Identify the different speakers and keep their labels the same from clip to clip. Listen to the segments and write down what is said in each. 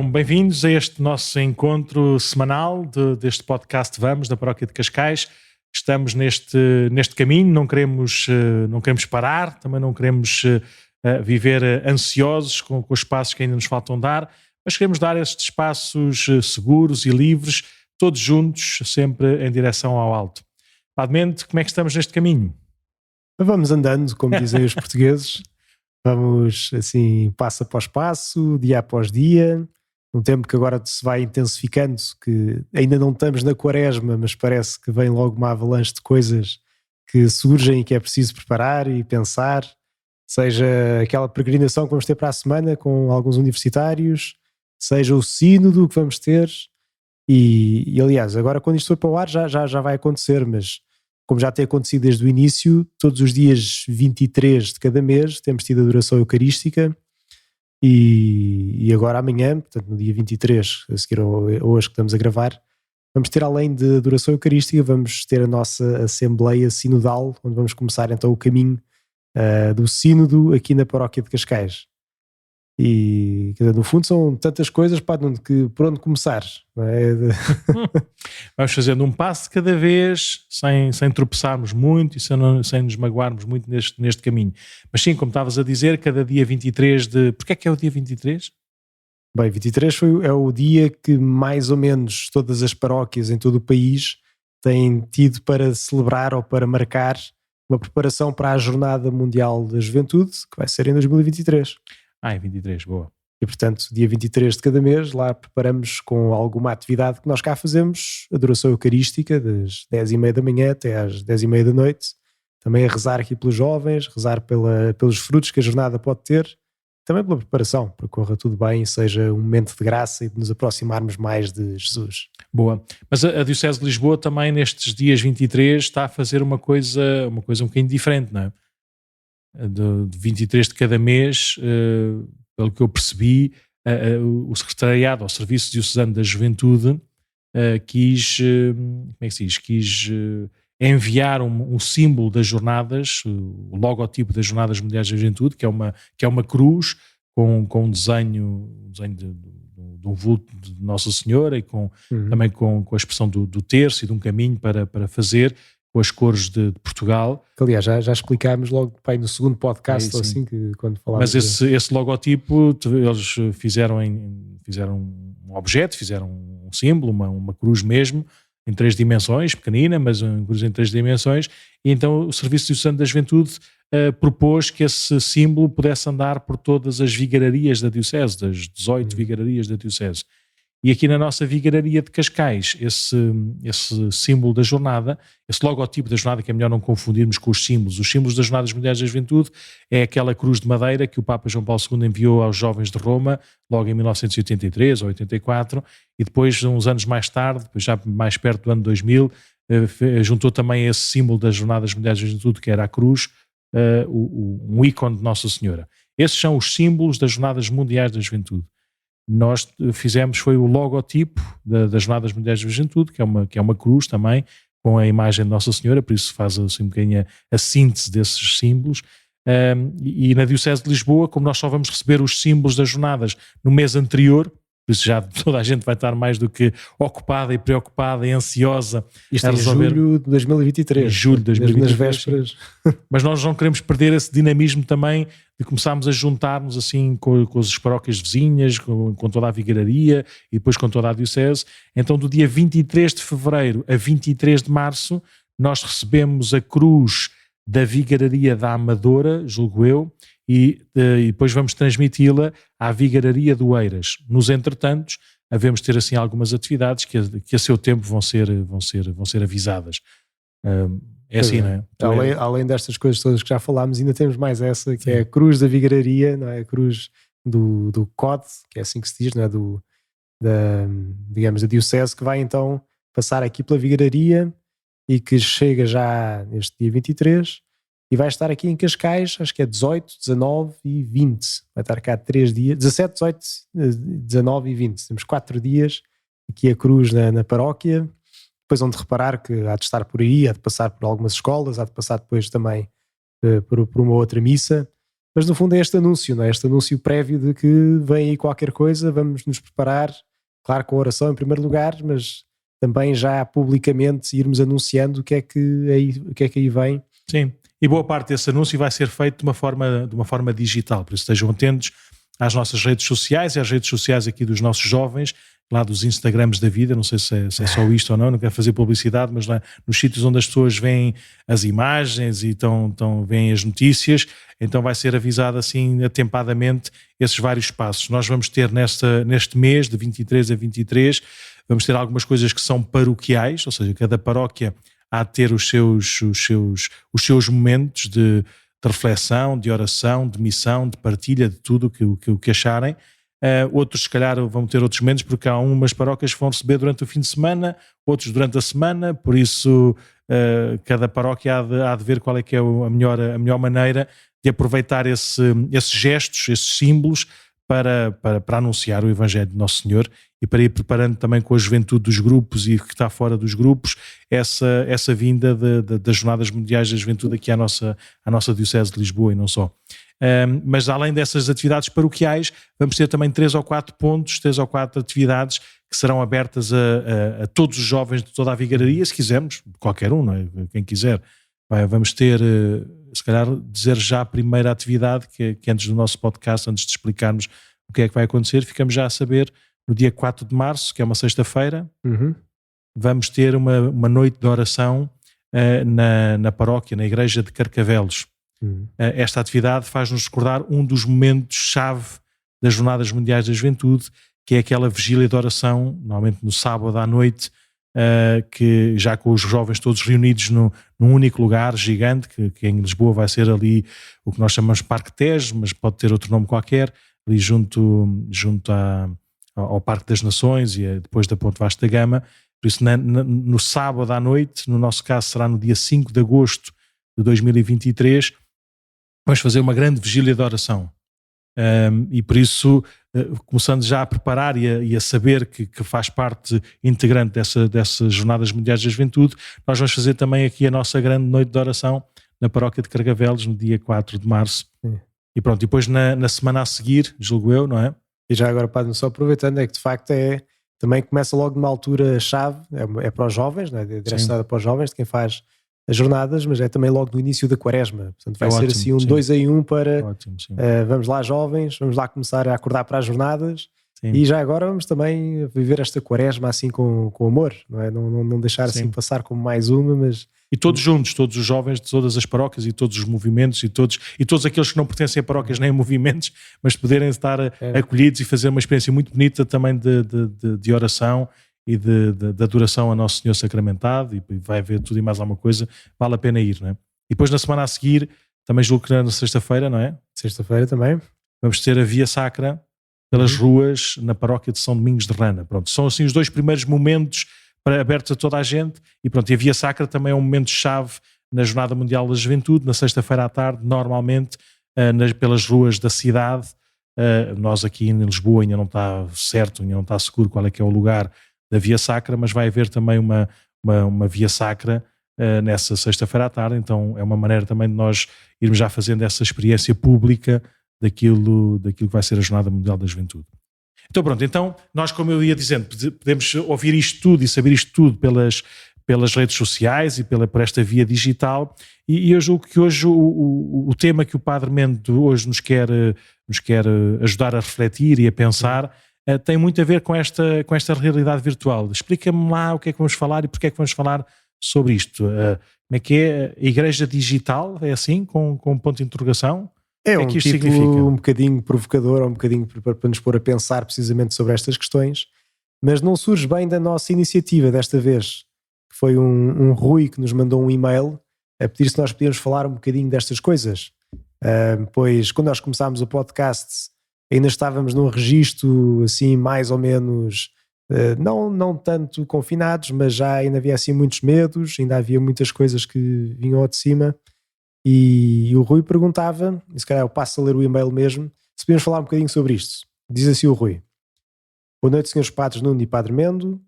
Speaker 1: Então, bem-vindos a este nosso encontro semanal deste podcast Vamos, da Paróquia de Cascais. Estamos neste caminho, não queremos parar, também não queremos viver ansiosos com os passos que ainda nos faltam dar, mas queremos dar estes passos seguros e livres, todos juntos, sempre em direção ao alto. Padre Mende, como é que estamos neste caminho?
Speaker 2: Vamos andando, como dizem os portugueses. Vamos assim, passo após passo, dia após dia, num tempo que agora se vai intensificando, que ainda não estamos na quaresma, mas parece que vem logo uma avalanche de coisas que surgem e que é preciso preparar e pensar, seja aquela peregrinação que vamos ter para a semana com alguns universitários, seja o sínodo que vamos ter, e aliás, agora quando isto for para o ar já vai acontecer, mas como já tem acontecido desde o início, todos os dias 23 de cada mês temos tido a adoração eucarística e agora amanhã, portanto no dia 23, a seguir hoje que estamos a gravar, vamos ter, além de adoração eucarística, vamos ter a nossa Assembleia Sinodal, onde vamos começar então o caminho do sínodo aqui na Paróquia de Cascais. E no fundo são tantas coisas por onde começar, não é?
Speaker 1: Vamos fazendo um passo de cada vez, sem tropeçarmos muito e sem nos magoarmos muito neste caminho. Mas sim, como estavas a dizer, cada dia 23 de... Porquê é que é o dia 23?
Speaker 2: Bem, 23 é o dia que mais ou menos todas as paróquias em todo o país têm tido para celebrar ou para marcar uma preparação para a Jornada Mundial da Juventude, que vai ser em 2023.
Speaker 1: É 23, boa.
Speaker 2: E portanto, dia 23 de cada mês, lá preparamos com alguma atividade que nós cá fazemos, adoração eucarística, das 10h30 da manhã até às 10h30 da noite, também a rezar aqui pelos jovens, rezar pelos frutos que a jornada pode ter, também pela preparação, para que corra tudo bem e seja um momento de graça e de nos aproximarmos mais de Jesus.
Speaker 1: Boa. Mas a Diocese de Lisboa também nestes dias 23 está a fazer uma coisa um bocadinho diferente, não é? De 23 de cada mês, pelo que eu percebi, o Secretariado ao Serviço Diocesano da Juventude quis enviar um símbolo das jornadas, o logotipo das Jornadas Mundiais da Juventude, que é uma cruz com um desenho de um vulto de Nossa Senhora e também com a expressão do terço e de um caminho para fazer, com as cores de Portugal.
Speaker 2: Que, aliás, já explicámos logo no segundo podcast, assim, que quando falámos.
Speaker 1: Mas esse logotipo, eles fizeram um objeto, fizeram um símbolo, uma cruz mesmo, em 3 dimensões, pequenina, mas uma cruz em 3 dimensões, e então o Serviço Diocesano da Juventude propôs que esse símbolo pudesse andar por todas as vigararias da Diocese, das 18 vigararias da Diocese. E aqui na nossa vigararia de Cascais, esse símbolo da jornada, esse logotipo da jornada, que é melhor não confundirmos com os símbolos das Jornadas Mundiais da Juventude, é aquela cruz de madeira que o Papa João Paulo II enviou aos jovens de Roma, logo em 1983 ou 84, e depois, uns anos mais tarde, depois já mais perto do ano 2000, juntou também esse símbolo das Jornadas Mundiais da Juventude, que era a cruz, um ícone de Nossa Senhora. Esses são os símbolos das Jornadas Mundiais da Juventude. Nós fizemos foi o logotipo das Jornadas Mundiais da Juventude, que é uma cruz também, com a imagem de Nossa Senhora, por isso faz assim um bocadinho a síntese desses símbolos. E na Diocese de Lisboa, como nós só vamos receber os símbolos das jornadas no mês anterior, por isso já toda a gente vai estar mais do que ocupada e preocupada e ansiosa.
Speaker 2: Isto em julho de 2023.
Speaker 1: Em julho de 2023.
Speaker 2: Nas vésperas.
Speaker 1: Mas nós não queremos perder esse dinamismo também de começarmos a juntar-nos assim com as paróquias vizinhas, com toda a vigararia e depois com toda a Diocese. Então do dia 23 de fevereiro a 23 de março nós recebemos a cruz da vigararia da Amadora, julgo eu, e depois vamos transmiti-la à vigararia do Eiras. Nos entretantos, havemos ter assim algumas atividades que a seu tempo vão ser avisadas. É assim, não é?
Speaker 2: Além destas coisas todas que já falámos, ainda temos mais essa, que é a cruz da vigararia, não é? A cruz do COD, que é assim que se diz, não é? Da Diocese, que vai então passar aqui pela vigararia e que chega já neste dia 23 e vai estar aqui em Cascais, acho que é 18, 19 e 20. Vai estar cá 3 dias, 17, 18, 19 e 20. Temos 4 dias aqui a cruz na paróquia. Depois vão de reparar que há de estar por aí, há de passar por algumas escolas, há de passar depois também por uma outra missa. Mas no fundo é este anúncio, não é? Este anúncio prévio de que vem aí qualquer coisa, vamos nos preparar, claro, com a oração em primeiro lugar, mas também já publicamente irmos anunciando o que é que aí vem.
Speaker 1: Sim, e boa parte desse anúncio vai ser feito de uma forma digital, por isso estejam atentos às nossas redes sociais e às redes sociais aqui dos nossos jovens, lá dos Instagrams da vida, não sei se é só isto ou não quero fazer publicidade, mas lá nos sítios onde as pessoas veem as imagens e veem as notícias, então vai ser avisado assim atempadamente esses vários passos. Nós vamos ter neste mês, de 23 a 23, vamos ter algumas coisas que são paroquiais, ou seja, cada paróquia há de ter os seus momentos de reflexão, de oração, de missão, de partilha, de tudo o que acharem. Outros, se calhar, vão ter outros momentos, porque há umas paróquias que vão receber durante o fim de semana, outros durante a semana, por isso cada paróquia há de ver qual é que é a melhor maneira de aproveitar esses gestos, esses símbolos, para anunciar o Evangelho de Nosso Senhor e para ir preparando também com a juventude dos grupos e que está fora dos grupos essa vinda das Jornadas Mundiais da Juventude aqui à nossa Diocese de Lisboa e não só. Mas além dessas atividades paroquiais, vamos ter também 3 ou 4 atividades que serão abertas a todos os jovens de toda a vigararia, se quisermos, qualquer um, não é? Quem quiser. Vamos ter, se calhar, dizer já a primeira atividade, que antes do nosso podcast, antes de explicarmos o que é que vai acontecer, ficamos já a saber, no dia 4 de março, que é uma sexta-feira, vamos ter uma noite de oração na paróquia, na igreja de Carcavelos. Esta atividade faz-nos recordar um dos momentos-chave das Jornadas Mundiais da Juventude, que é aquela vigília de oração, normalmente no sábado à noite, que já com os jovens todos reunidos num único lugar gigante, que em Lisboa vai ser ali o que nós chamamos de Parque Tejo, mas pode ter outro nome qualquer, ali junto ao Parque das Nações e depois da Ponte Vasta Gama. Por isso no sábado à noite, no nosso caso será no dia 5 de agosto de 2023, vamos fazer uma grande vigília de oração. E por isso, começando já a preparar e a saber que faz parte integrante dessas Jornadas Mundiais da Juventude, nós vamos fazer também aqui a nossa grande noite de oração na paróquia de Carcavelos, no dia 4 de março. E pronto, depois na semana a seguir, julgo eu, não é?
Speaker 2: E já agora, Padre, só aproveitando, é que de facto também começa logo numa altura-chave, é para os jovens, não é? Direcionada para os jovens, de quem faz as jornadas, mas é também logo no início da Quaresma. Portanto, vai ser
Speaker 1: ótimo,
Speaker 2: assim um
Speaker 1: sim.
Speaker 2: 2 em 1 para
Speaker 1: Ótimo, sim.
Speaker 2: Vamos lá, jovens, vamos lá começar a acordar para as jornadas.
Speaker 1: Sim.
Speaker 2: E já agora vamos também viver esta Quaresma assim com amor, não é? Não deixar assim passar como mais uma, mas...
Speaker 1: E todos juntos, todos os jovens de todas as paróquias e todos os movimentos e todos aqueles que não pertencem a paróquias nem a movimentos, mas poderem estar acolhidos e fazer uma experiência muito bonita também de oração e de adoração a Nosso Senhor sacramentado, e vai haver tudo e mais alguma coisa, vale a pena ir, não é? E depois na semana a seguir, também julgo que na sexta-feira, não é?
Speaker 2: Sexta-feira também.
Speaker 1: Vamos ter a Via Sacra pelas ruas na paróquia de São Domingos de Rana. Pronto, são assim os 2 primeiros momentos abertos a toda a gente, e pronto, e a Via Sacra também é um momento-chave na Jornada Mundial da Juventude, na sexta-feira à tarde, normalmente, pelas ruas da cidade. Nós aqui em Lisboa ainda não está certo, ainda não está seguro qual é que é o lugar da Via Sacra, mas vai haver também uma Via Sacra nessa sexta-feira à tarde, então é uma maneira também de nós irmos já fazendo essa experiência pública daquilo que vai ser a Jornada Mundial da Juventude. Então pronto, nós, como eu ia dizendo, podemos ouvir isto tudo e saber isto tudo pelas redes sociais e por esta via digital, e eu julgo que hoje o tema que o Padre Mendo hoje nos quer ajudar a refletir e a pensar tem muito a ver com esta realidade virtual. Explica-me lá o que é que vamos falar e porque é que vamos falar sobre isto. Como é que é? A Igreja Digital, é assim, com ponto de interrogação?
Speaker 2: É
Speaker 1: um
Speaker 2: título significa? Um bocadinho provocador, um bocadinho para nos pôr a pensar precisamente sobre estas questões, mas não surge bem da nossa iniciativa desta vez, que foi um Rui que nos mandou um e-mail a pedir se nós podíamos falar um bocadinho destas coisas. Pois quando nós começámos o podcast ainda estávamos num registro assim mais ou menos, não tanto confinados, mas já ainda havia assim muitos medos, ainda havia muitas coisas que vinham ao de cima. E o Rui perguntava, e se calhar eu passo a ler o e-mail mesmo, se podíamos falar um bocadinho sobre isto. Diz assim o Rui: Boa noite, senhores padres Nuno e Padre Mendo.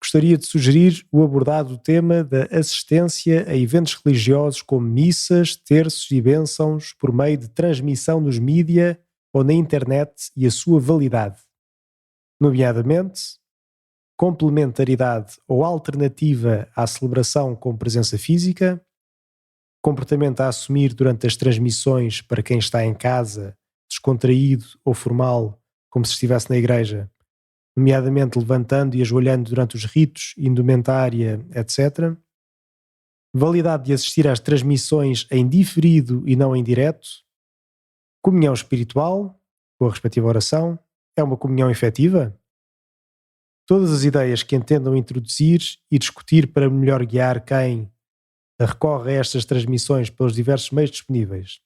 Speaker 2: gostaria de sugerir o abordado o tema da assistência a eventos religiosos como missas, terços e bênçãos por meio de transmissão nos mídia ou na internet e a sua validade, nomeadamente complementaridade ou alternativa à celebração com presença física, comportamento a assumir durante as transmissões para quem está em casa, descontraído ou formal, como se estivesse na igreja, nomeadamente levantando e ajoelhando durante os ritos, indumentária, etc. Validade de assistir às transmissões em diferido e não em direto. Comunhão espiritual, com a respectiva oração. É uma comunhão efetiva? Todas as ideias que entendam introduzir e discutir para melhor guiar quem recorre a estas transmissões pelos diversos meios disponíveis.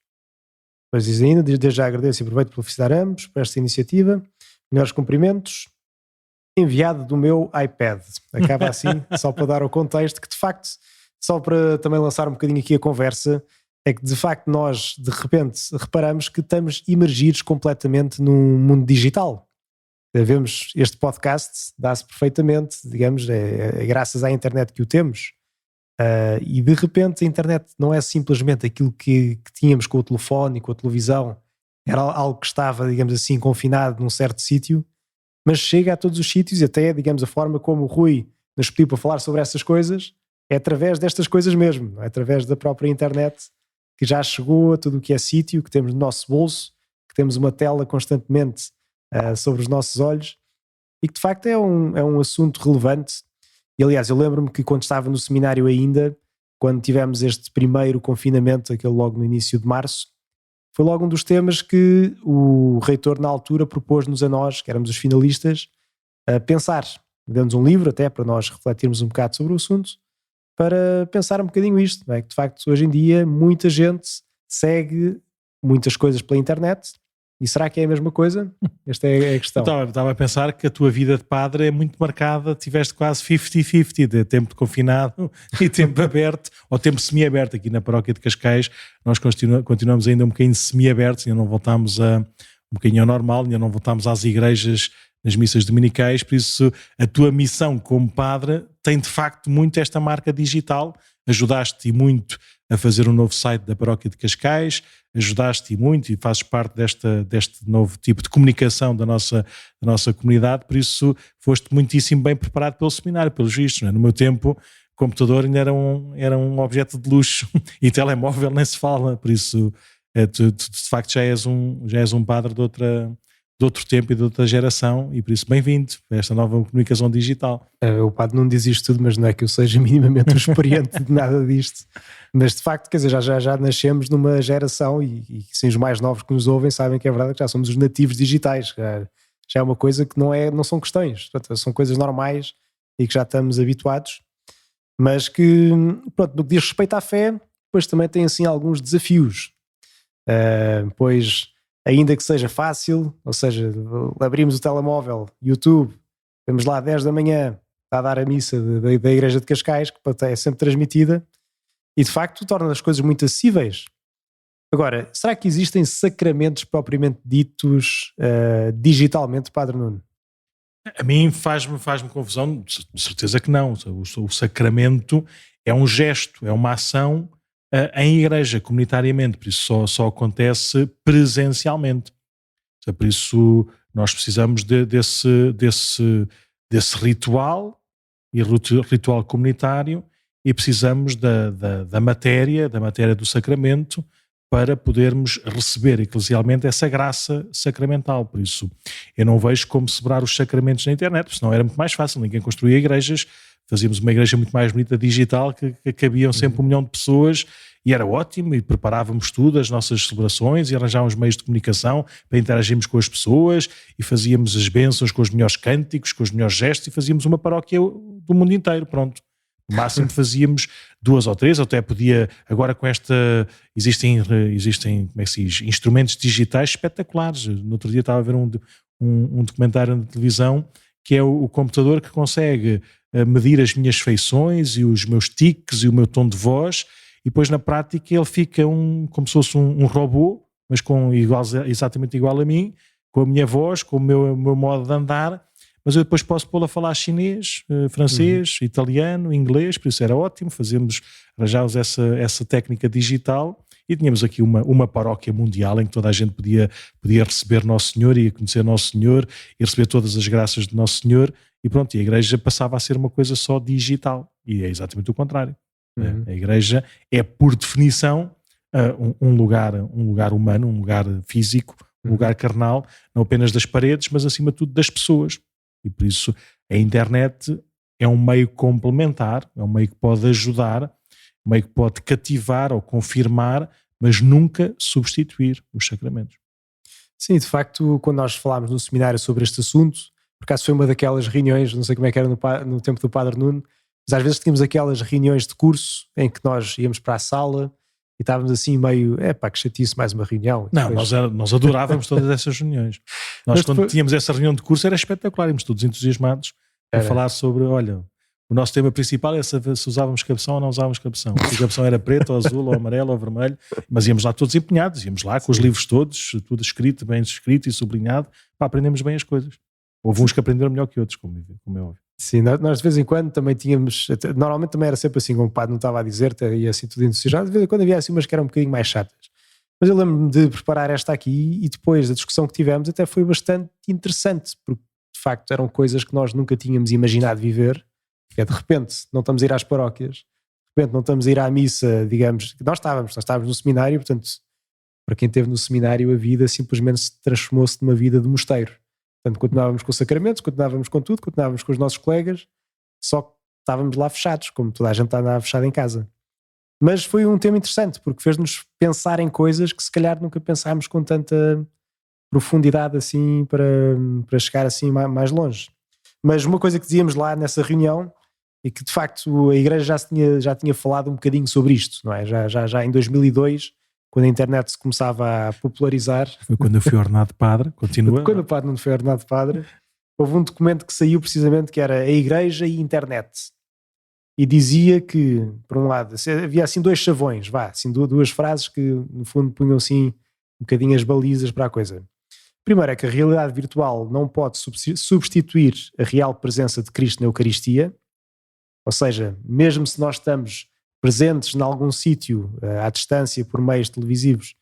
Speaker 2: Mas diz ainda, desde já agradeço e aproveito para felicitar ambos por esta iniciativa. Melhores cumprimentos. Enviado do meu iPad. Acaba assim, só para dar o contexto, que de facto, só para também lançar um bocadinho aqui a conversa, é que de facto nós de repente reparamos que estamos imergidos completamente num mundo digital. Vemos este podcast, dá-se perfeitamente, digamos, é graças à internet que o temos. E de repente a internet não é simplesmente aquilo que tínhamos com o telefone e com a televisão, era algo que estava, digamos assim, confinado num certo sítio, mas chega a todos os sítios e até, digamos, a forma como o Rui nos pediu para falar sobre essas coisas é através destas coisas mesmo, é através da própria internet que já chegou a tudo o que é sítio, que temos no nosso bolso, que temos uma tela constantemente sobre os nossos olhos e que de facto é um assunto relevante. E aliás, eu lembro-me que quando estava no seminário ainda, quando tivemos este primeiro confinamento, aquele logo no início de março, foi logo um dos temas que o reitor na altura propôs-nos a nós, que éramos os finalistas, a pensar. Deu-nos um livro até para nós refletirmos um bocado sobre o assunto, para pensar um bocadinho isto, não é? Que de facto hoje em dia muita gente segue muitas coisas pela internet. E será que é a mesma coisa? Esta é a questão.
Speaker 1: Estava a pensar que a tua vida de padre é muito marcada, tiveste quase 50-50 de tempo de confinado e tempo aberto, ou tempo semi-aberto. Aqui na paróquia de Cascais nós continuamos ainda um bocadinho semi-abertos, ainda não voltámos um bocadinho ao normal, ainda não voltámos às igrejas nas missas dominicais, por isso a tua missão como padre tem de facto muito esta marca digital. Ajudaste muito a fazer um novo site da paróquia de Cascais, ajudaste muito e fazes parte deste novo tipo de comunicação da nossa comunidade, por isso foste muitíssimo bem preparado pelo seminário, pelos vistos. Não é? No meu tempo, o computador ainda era um objeto de luxo e telemóvel nem se fala, por isso tu de facto já és um padre de outro tempo e de outra geração e por isso bem-vindo a esta nova comunicação digital.
Speaker 2: O padre não diz isto tudo, mas não é que eu seja minimamente experiente de nada disto. Mas de facto, quer dizer, já nascemos numa geração e sim, os mais novos que nos ouvem sabem que é verdade que já somos os nativos digitais. Já é uma coisa que não são questões, portanto, são coisas normais e que já estamos habituados, mas que, pronto, no que diz respeito à fé, depois também tem assim alguns desafios. Pois, ainda que seja fácil, ou seja, abrimos o telemóvel, YouTube, estamos lá 10 da manhã, está a dar a missa da Igreja de Cascais, que é sempre transmitida, e de facto torna as coisas muito acessíveis. Agora, será que existem sacramentos propriamente ditos digitalmente, Padre Nuno?
Speaker 1: A mim faz-me confusão, de certeza que não. O sacramento é um gesto, é uma ação em igreja, comunitariamente, por isso só acontece presencialmente. Por isso nós precisamos desse ritual e ritual comunitário e precisamos da matéria do sacramento para podermos receber eclesialmente essa graça sacramental. Por isso eu não vejo como celebrar os sacramentos na internet, senão era muito mais fácil, ninguém construía igrejas, fazíamos uma igreja muito mais bonita digital que cabiam sempre 1 milhão de pessoas e era ótimo e preparávamos tudo, as nossas celebrações e arranjávamos meios de comunicação para interagirmos com as pessoas e fazíamos as bênçãos com os melhores cânticos, com os melhores gestos e fazíamos uma paróquia do mundo inteiro, pronto. No máximo fazíamos 2 ou 3, até podia, agora com existem como é que se diz, instrumentos digitais espetaculares. No outro dia estava a ver um documentário na televisão que é o computador que consegue medir as minhas feições e os meus tiques e o meu tom de voz e depois na prática ele fica como se fosse um robô, mas exatamente igual a mim, com a minha voz, com o meu modo de andar, mas eu depois posso pô-la a falar chinês, francês, italiano, inglês, por isso era ótimo, arranjámos essa técnica digital e tínhamos aqui uma paróquia mundial em que toda a gente podia receber Nosso Senhor, ia conhecer Nosso Senhor e receber todas as graças de Nosso Senhor e pronto, e a igreja passava a ser uma coisa só digital e é exatamente o contrário. A igreja é, por definição, um lugar humano, um lugar físico, um lugar carnal, não apenas das paredes, mas acima de tudo das pessoas. E por isso a internet é um meio complementar, é um meio que pode ajudar, um meio que pode cativar ou confirmar, mas nunca substituir os sacramentos.
Speaker 2: Sim, de facto, quando nós falámos no seminário sobre este assunto, por acaso foi uma daquelas reuniões, não sei como é que era no tempo do Padre Nuno, mas às vezes tínhamos aquelas reuniões de curso em que nós íamos para a sala e estávamos assim meio, que chatice, mais uma reunião.
Speaker 1: Não, nós adorávamos todas essas reuniões. Nós quando tínhamos essa reunião de curso era espetacular, íamos todos entusiasmados a falar sobre, olha, o nosso tema principal é se usávamos cabeção ou não usávamos cabeção. Se a cabeção era preto, ou azul, ou amarelo, ou vermelho, mas íamos lá todos empenhados, íamos lá com os livros todos, tudo escrito, bem escrito e sublinhado, para aprendermos bem as coisas. Houve uns que aprenderam melhor que outros, como é óbvio.
Speaker 2: Sim, nós de vez em quando também tínhamos, normalmente também era sempre assim, como o padre não estava a dizer, e assim tudo entusiasmado, de vez em quando havia assim umas que eram um bocadinho mais chatas. Mas eu lembro-me de preparar esta aqui e depois da discussão que tivemos até foi bastante interessante, porque de facto eram coisas que nós nunca tínhamos imaginado viver, que é de repente não estamos a ir às paróquias, de repente não estamos a ir à missa, digamos, nós estávamos no seminário, portanto, para quem esteve no seminário a vida simplesmente se transformou-se numa vida de mosteiro. Portanto, continuávamos com os sacramentos, continuávamos com tudo, continuávamos com os nossos colegas, só que estávamos lá fechados, como toda a gente andava fechada em casa. Mas foi um tema interessante, porque fez-nos pensar em coisas que se calhar nunca pensámos com tanta profundidade assim para chegar assim mais longe. Mas uma coisa que dizíamos lá nessa reunião é que de facto a igreja já tinha falado um bocadinho sobre isto, não é? Já em 2002, quando a internet se começava a popularizar.
Speaker 1: Foi quando eu fui ordenado padre, continua.
Speaker 2: Quando o padre não foi ordenado padre, houve um documento que saiu precisamente que era a igreja e a internet. E dizia que, por um lado, havia assim dois chavões, assim duas frases que no fundo punham assim um bocadinho as balizas para a coisa. Primeiro é que a realidade virtual não pode substituir a real presença de Cristo na Eucaristia, ou seja, mesmo se nós estamos presentes em algum sítio à distância por meios televisivos,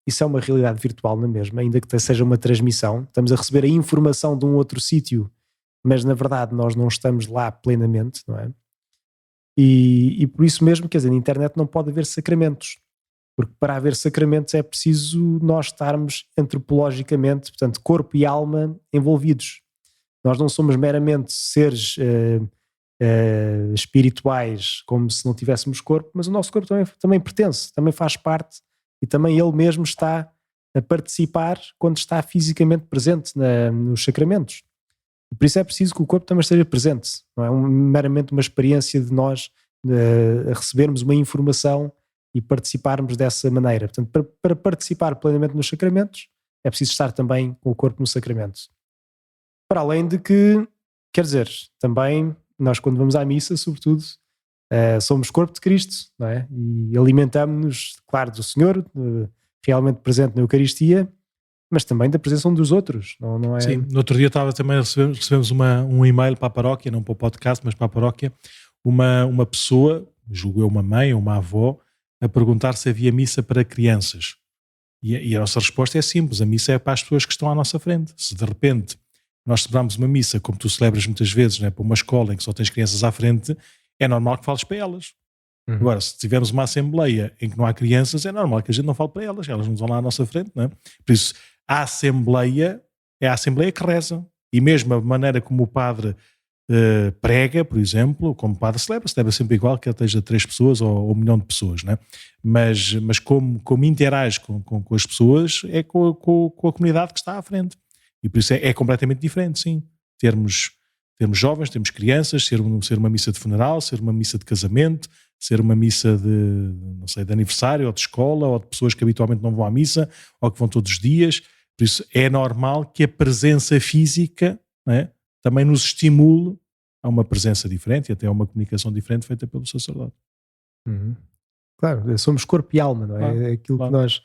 Speaker 2: isso é uma realidade virtual na mesma, ainda que seja uma transmissão. Estamos a receber a informação de um outro sítio, mas na verdade nós não estamos lá plenamente, não é? E por isso mesmo, quer dizer, na internet não pode haver sacramentos, porque para haver sacramentos é preciso nós estarmos antropologicamente, portanto, corpo e alma envolvidos. Nós não somos meramente seres espirituais como se não tivéssemos corpo, mas o nosso corpo também pertence, também faz parte e também ele mesmo está a participar quando está fisicamente presente nos sacramentos. Por isso é preciso que o corpo também esteja presente, não é meramente uma experiência de nós a recebermos uma informação e participarmos dessa maneira. Portanto, para participar plenamente nos sacramentos é preciso estar também com o corpo no sacramento. Para além de que, quer dizer, também nós quando vamos à missa, sobretudo, somos corpo de Cristo, não é? E alimentamos-nos, claro, do Senhor, realmente presente na Eucaristia, mas também da presença uns dos outros. Não é...
Speaker 1: Sim, no outro dia recebemos um e-mail para a paróquia, não para o podcast, mas para a paróquia, uma pessoa, julgo eu uma mãe ou uma avó, a perguntar se havia missa para crianças. E a nossa resposta é simples, a missa é para as pessoas que estão à nossa frente. Se de repente nós celebramos uma missa, como tu celebras muitas vezes, né, para uma escola em que só tens crianças à frente, é normal que fales para elas. Agora, se tivermos uma assembleia em que não há crianças, é normal que a gente não fale para elas não estão lá à nossa frente, não é? Por isso, a assembleia é a assembleia que reza. E mesmo a maneira como o padre prega, por exemplo, como o padre celebra sempre igual, que esteja 3 pessoas ou 1 milhão de pessoas, não é? Mas como interage com as pessoas, é com a comunidade que está à frente. E por isso é completamente diferente, sim. Termos jovens, termos crianças, ser uma missa de funeral, ser uma missa de casamento, ser uma missa de aniversário, ou de escola, ou de pessoas que habitualmente não vão à missa, ou que vão todos os dias. Por isso é normal que a presença física, não é, também nos estimule a uma presença diferente e até a uma comunicação diferente feita pelo sacerdote.
Speaker 2: Claro, somos corpo e alma, não é? É aquilo que nós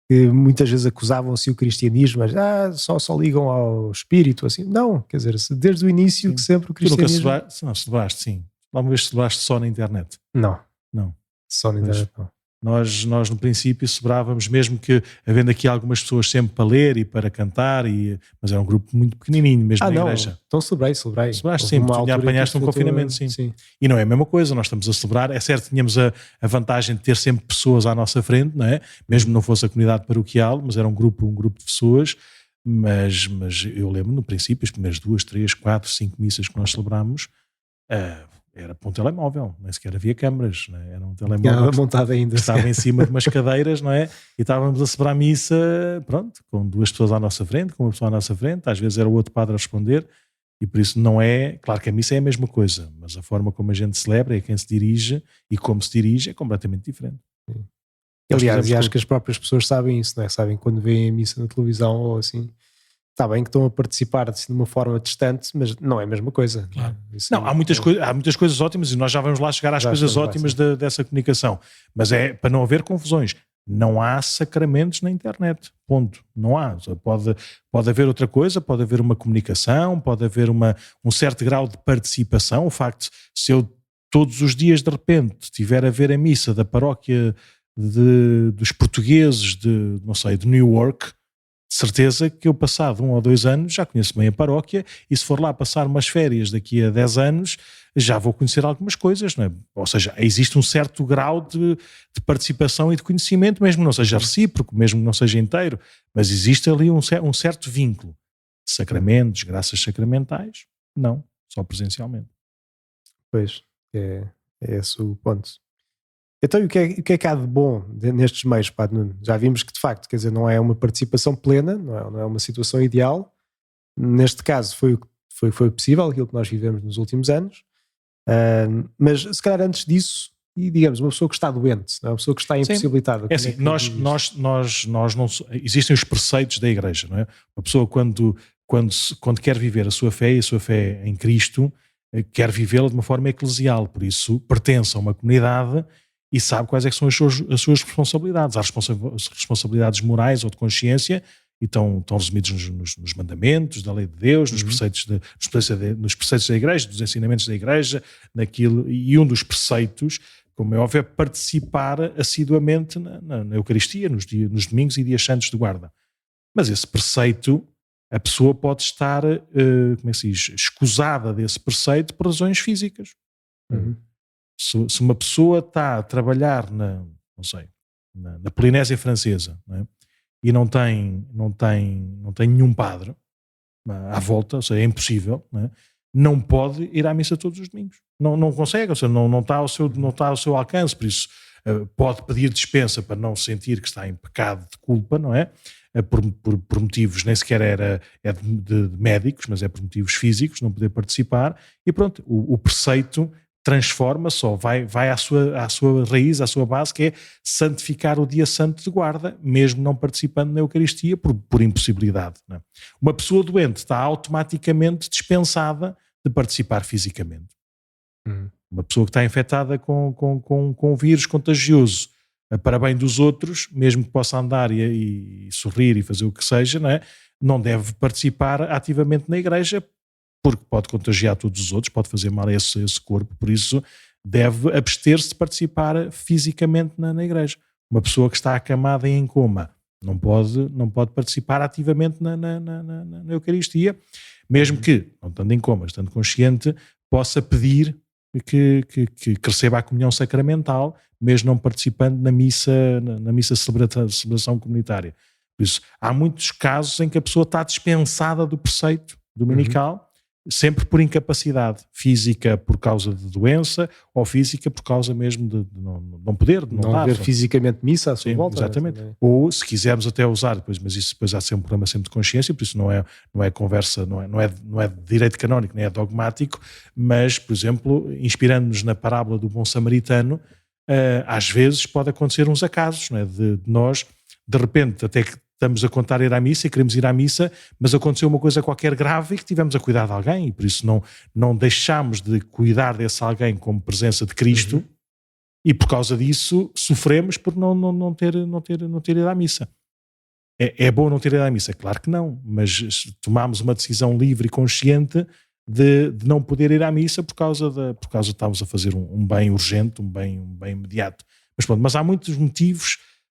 Speaker 2: que muitas vezes acusavam-se o cristianismo, mas só ligam ao espírito, assim. Não, quer dizer, desde o início que sempre o
Speaker 1: Tu nunca
Speaker 2: cristianismo...
Speaker 1: celebraste, sim. Alguma vez celebraste só na internet?
Speaker 2: Não,
Speaker 1: Não.
Speaker 2: só na internet não.
Speaker 1: Nós no princípio celebrávamos, mesmo que havendo aqui algumas pessoas sempre para ler e para cantar, mas era um grupo muito pequenininho, mesmo na igreja.
Speaker 2: Então celebrei.
Speaker 1: Celebraste sempre, tu apanhaste um confinamento, sim. E não é a mesma coisa, nós estamos a celebrar, é certo que tínhamos a vantagem de ter sempre pessoas à nossa frente, não é? Mesmo que não fosse a comunidade paroquial, mas era um grupo de pessoas, mas eu lembro no princípio, as primeiras 2, 3, 4, 5 missas que nós celebrámos, era para um telemóvel, nem sequer havia câmaras, não é? Era um telemóvel
Speaker 2: montado ainda,
Speaker 1: que estava em cima de umas cadeiras, não é? E estávamos a celebrar a missa, pronto, com 2 pessoas à nossa frente, com uma pessoa à nossa frente, às vezes era o outro padre a responder, e por isso não é, claro que a missa é a mesma coisa, mas a forma como a gente celebra e a quem se dirige e como se dirige é completamente diferente.
Speaker 2: Sim. Aliás, e acho que as próprias pessoas sabem isso, não é? Sabem quando veem a missa na televisão ou assim. Está bem que estão a participar assim, de uma forma distante, mas não é a mesma coisa.
Speaker 1: Claro. Não, há muitas coisas ótimas e nós já vamos lá chegar às coisas ótimas dessa comunicação. Mas é para não haver confusões. Não há sacramentos na internet. Ponto. Não há. Pode haver outra coisa, pode haver uma comunicação, pode haver um certo grau de participação. O facto de, se eu todos os dias de repente estiver a ver a missa da paróquia dos portugueses de Newark, de certeza que eu passado 1 ou 2 anos já conheço bem a paróquia e se for lá passar umas férias daqui a 10 anos já vou conhecer algumas coisas, não é? Ou seja, existe um certo grau de participação e de conhecimento, mesmo que não seja recíproco, mesmo que não seja inteiro, mas existe ali um certo vínculo. Sacramentos, graças sacramentais, não, só presencialmente.
Speaker 2: Pois, é esse o ponto. Então, o que é que há de bom nestes meios, Padre Nuno? Já vimos que, de facto, quer dizer, não é uma participação plena, não é uma situação ideal. Neste caso, foi possível, aquilo que nós vivemos nos últimos anos. Mas, se calhar, antes disso, e digamos, uma pessoa que está doente, não é? Uma pessoa que está impossibilitada.
Speaker 1: É assim, nós não... Existem os preceitos da Igreja, não é? Uma pessoa, quando quer viver a sua fé, e a sua fé em Cristo, quer vivê-la de uma forma eclesial. Por isso, pertence a uma comunidade e sabe quais é que são as suas responsabilidades. Há responsabilidades morais ou de consciência e estão resumidos nos mandamentos da lei de Deus, nos preceitos da Igreja, dos ensinamentos da Igreja, e um dos preceitos, como é óbvio, é participar assiduamente na Eucaristia, nos domingos e dias santos de guarda. Mas esse preceito, a pessoa pode estar, como é que se diz, escusada desse preceito por razões físicas. Se uma pessoa está a trabalhar na Polinésia Francesa, não é? E não tem nenhum padre à volta, ou seja, é impossível, não pode ir à missa todos os domingos. Não consegue, ou seja, não está ao seu alcance, por isso pode pedir dispensa para não sentir que está em pecado de culpa, não é? Por motivos, nem sequer é de médicos, mas é por motivos físicos, não poder participar, e pronto, o preceito transforma só, vai à sua raiz, à sua base, que é santificar o dia santo de guarda, mesmo não participando na Eucaristia por impossibilidade. Não é? Uma pessoa doente está automaticamente dispensada de participar fisicamente. Uma pessoa que está infectada com um vírus contagioso para bem dos outros, mesmo que possa andar e sorrir e fazer o que seja, não deve participar ativamente na igreja, porque pode contagiar todos os outros, pode fazer mal a esse corpo, por isso deve abster-se de participar fisicamente na igreja. Uma pessoa que está acamada e em coma não pode participar ativamente na Eucaristia, mesmo que, não estando em coma, estando consciente, possa pedir que receba a comunhão sacramental, mesmo não participando na missa celebração comunitária. Por isso, há muitos casos em que a pessoa está dispensada do preceito dominical, sempre por incapacidade física por causa de doença ou física por causa mesmo de não poder, de não
Speaker 2: haver fisicamente missa à sua volta.
Speaker 1: Exatamente. Ou se quisermos até usar, mas isso depois há de ser um problema sempre de consciência, por isso não é conversa, não é de direito canónico, nem é dogmático, mas, por exemplo, inspirando-nos na parábola do bom samaritano, às vezes pode acontecer uns acasos, não é? De nós, de repente, até que estamos a contar ir à missa e queremos ir à missa, mas aconteceu uma coisa qualquer grave e que tivemos a cuidar de alguém e por isso não deixámos de cuidar desse alguém como presença de Cristo e por causa disso sofremos por não ter ido à missa. É bom não ter ido à missa? Claro que não, mas tomámos uma decisão livre e consciente de não poder ir à missa por causa de estávamos a fazer um bem urgente, um bem imediato. Mas pronto, mas há muitos motivos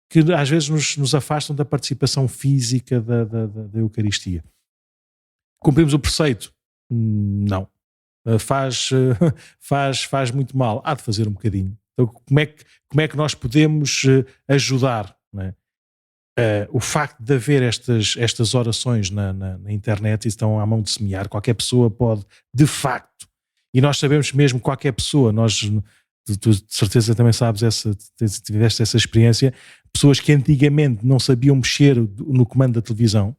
Speaker 1: que às vezes nos afastam da participação física da Eucaristia. Cumprimos o preceito? Não. Faz muito mal. Há de fazer um bocadinho. Então, como é que nós podemos ajudar, não é? O facto de haver estas orações na internet estão à mão de semear. Qualquer pessoa pode, de facto, e nós sabemos mesmo qualquer pessoa, tu de certeza também sabes, tiveste essa experiência, pessoas que antigamente não sabiam mexer no comando da televisão,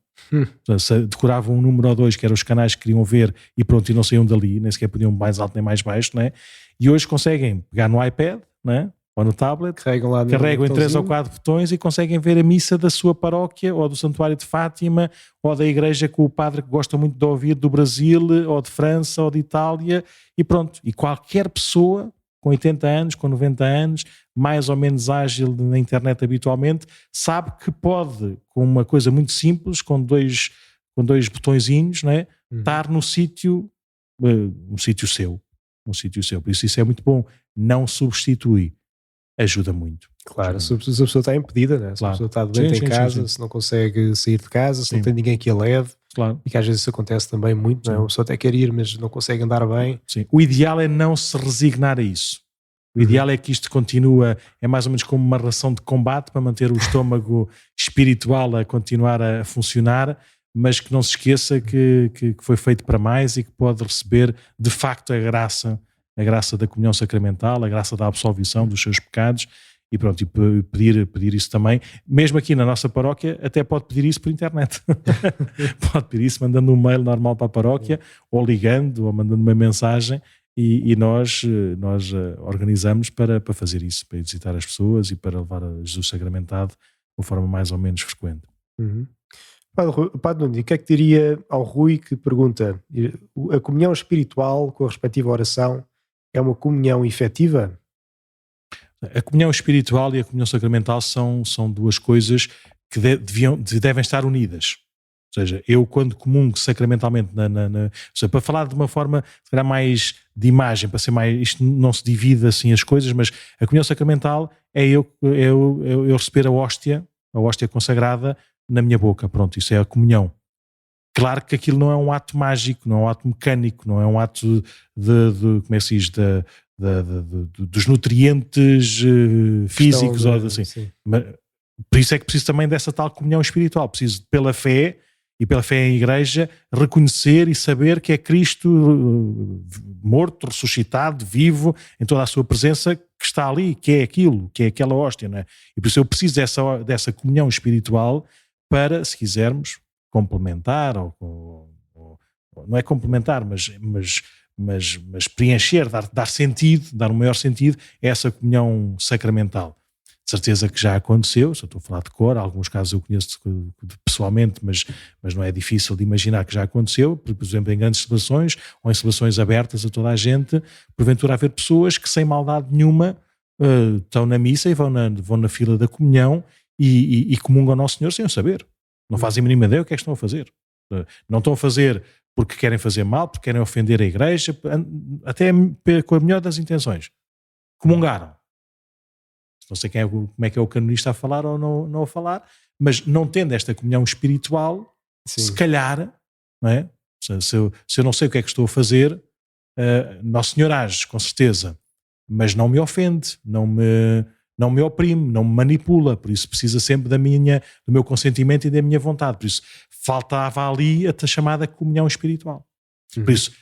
Speaker 1: decoravam um número ou dois que eram os canais que queriam ver e pronto, e não saíam dali, nem sequer podiam mais alto nem mais baixo, não é? E hoje conseguem pegar no iPad, não é? Ou no tablet, carregam em 3 ou 4 botões e conseguem ver a missa da sua paróquia ou do Santuário de Fátima ou da igreja com o padre que gosta muito de ouvir do Brasil ou de França ou de Itália e pronto. E qualquer pessoa com 80 anos, com 90 anos, mais ou menos ágil na internet habitualmente, sabe que pode, com uma coisa muito simples, com dois botõezinhos, não é? Estar no sítio, um sítio seu. Por isso é muito bom. Não substitui. Ajuda muito.
Speaker 2: Claro, se a pessoa está impedida, né? Se a pessoa está doente em casa, se não consegue sair de casa, se não tem ninguém que a leve, e que às vezes isso acontece também muito, não é? A pessoa até quer ir, mas não consegue andar bem.
Speaker 1: Sim. O ideal é não se resignar a isso. O ideal é que isto continua, é mais ou menos como uma ração de combate para manter o estômago espiritual a continuar a funcionar, mas que não se esqueça que foi feito para mais e que pode receber de facto a graça da comunhão sacramental, a graça da absolvição dos seus pecados e pronto, e pedir isso também. Mesmo aqui na nossa paróquia, até pode pedir isso por internet. Pode pedir isso mandando um mail normal para a paróquia, ou ligando, ou mandando uma mensagem e nós organizamos para fazer isso, para ir visitar as pessoas e para levar a Jesus sacramentado de uma forma mais ou menos frequente.
Speaker 2: Padre Nuno, o que é que diria ao Rui que pergunta: a comunhão espiritual com a respectiva oração é uma comunhão efetiva?
Speaker 1: A comunhão espiritual e a comunhão sacramental são duas coisas que devem estar unidas. Ou seja, eu quando comungo sacramentalmente, ou seja, para falar de uma forma se calhar mais de imagem, para ser mais, isto não se divide assim as coisas, mas a comunhão sacramental é eu receber a hóstia consagrada na minha boca, pronto, isso é a comunhão. Claro que aquilo não é um ato mágico, não é um ato mecânico, não é um ato como é que se diz, dos nutrientes físicos, ou assim. Mas, por isso é que preciso também dessa tal comunhão espiritual, preciso pela fé e pela fé em igreja reconhecer e saber que é Cristo morto, ressuscitado, vivo, em toda a sua presença, que está ali, que é aquilo, que é aquela hóstia, não é? E por isso eu preciso dessa comunhão espiritual para, se quisermos, complementar, ou não é complementar, mas preencher, dar sentido, dar um maior sentido a essa comunhão sacramental. De certeza que já aconteceu, só estou a falar de cor, alguns casos eu conheço pessoalmente, mas não é difícil de imaginar que já aconteceu, por exemplo, em grandes celebrações ou em celebrações abertas a toda a gente, porventura haver pessoas que sem maldade nenhuma estão na missa e vão na fila da comunhão e comungam ao Nosso Senhor sem o saber. Não fazem a mínima ideia o que é que estão a fazer. Não estão a fazer porque querem fazer mal, porque querem ofender a igreja, até com a melhor das intenções. Comungaram. Não sei como é que é o canonista a falar ou não a falar, mas não tendo esta comunhão espiritual, se calhar, não é? Se eu não sei o que é que estou a fazer, Nosso Senhor age, com certeza, mas não me ofende, não me oprime, não me manipula, por isso precisa sempre do meu consentimento e da minha vontade, por isso faltava ali a chamada comunhão espiritual. Por isso,